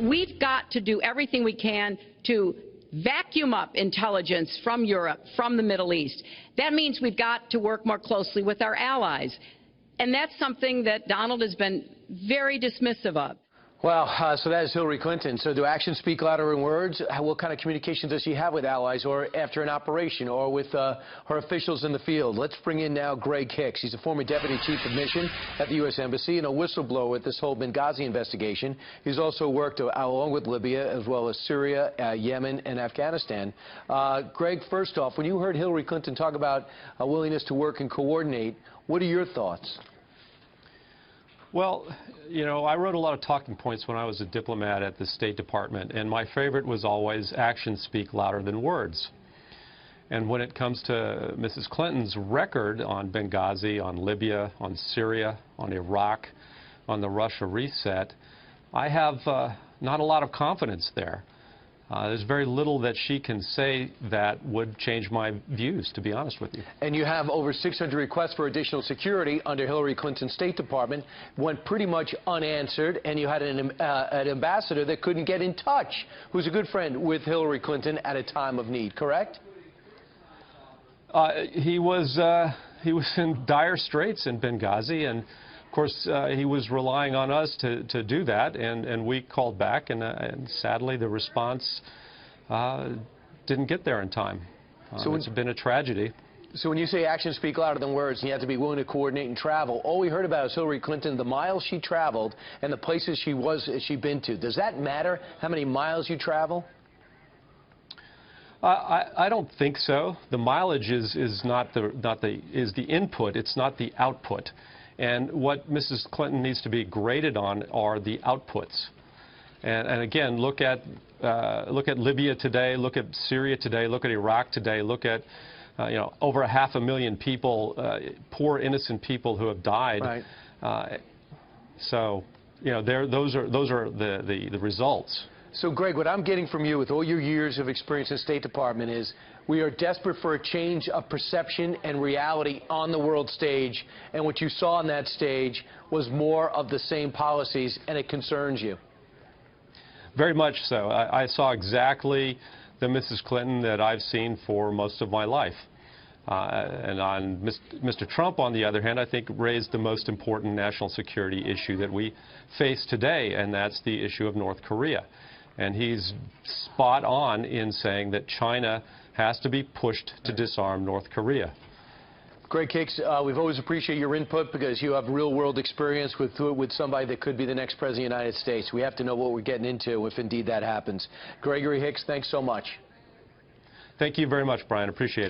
we've got to do everything we can to vacuum up intelligence from Europe, from the Middle East. That means we've got to work more closely with our allies. And that's something that Donald has been very dismissive of. Well, so that is Hillary Clinton. So do actions speak louder than words? What kind of communication does she have with allies or after an operation or with her officials in the field? Let's bring in now Greg Hicks. He's a former deputy chief of mission at the U.S. Embassy and a whistleblower with this whole Benghazi investigation. He's also worked along with Libya as well as Syria, Yemen, and Afghanistan. Greg, first off, when you heard Hillary Clinton talk about a willingness to work and coordinate, what are your thoughts? Well, you know, I wrote a lot of talking points when I was a diplomat at the State Department, and my favorite was always actions speak louder than words. And when it comes to Mrs. Clinton's record on Benghazi, on Libya, on Syria, on Iraq, on the Russia reset, I have not a lot of confidence there. There's very little that she can say that would change my views, to be honest with you. And you have over 600 requests for additional security under Hillary Clinton's State Department, went pretty much unanswered, and you had an ambassador that couldn't get in touch, who's a good friend with Hillary Clinton at a time of need, correct? He was in dire straits in Benghazi, and of course, he was relying on us to do that, and we called back, and sadly the response didn't get there in time. So it's been a tragedy. So when you say actions speak louder than words, and you have to be willing to coordinate and travel, all we heard about is Hillary Clinton, the miles she traveled, and the places she'd been to. Does that matter, how many miles you travel? I don't think so. The mileage is the input, it's not the output. And what Mrs. Clinton needs to be graded on are the outputs. And again, look at Libya today, look at Syria today, look at Iraq today, look at over 500,000 people, poor innocent people who have died. Right. So those are the results. So, Greg, what I'm getting from you with all your years of experience in the State Department is we are desperate for a change of perception and reality on the world stage, and what you saw on that stage was more of the same policies, and it concerns you. Very much so. I saw exactly the Mrs. Clinton that I've seen for most of my life. And Mr. Trump, on the other hand, I think raised the most important national security issue that we face today, and that's the issue of North Korea. And he's spot on in saying that China has to be pushed to disarm North Korea. Greg Hicks, we've always appreciated your input because you have real-world experience with somebody that could be the next President of the United States. We have to know what we're getting into if indeed that happens. Gregory Hicks, thanks so much. Thank you very much, Brian. Appreciate it.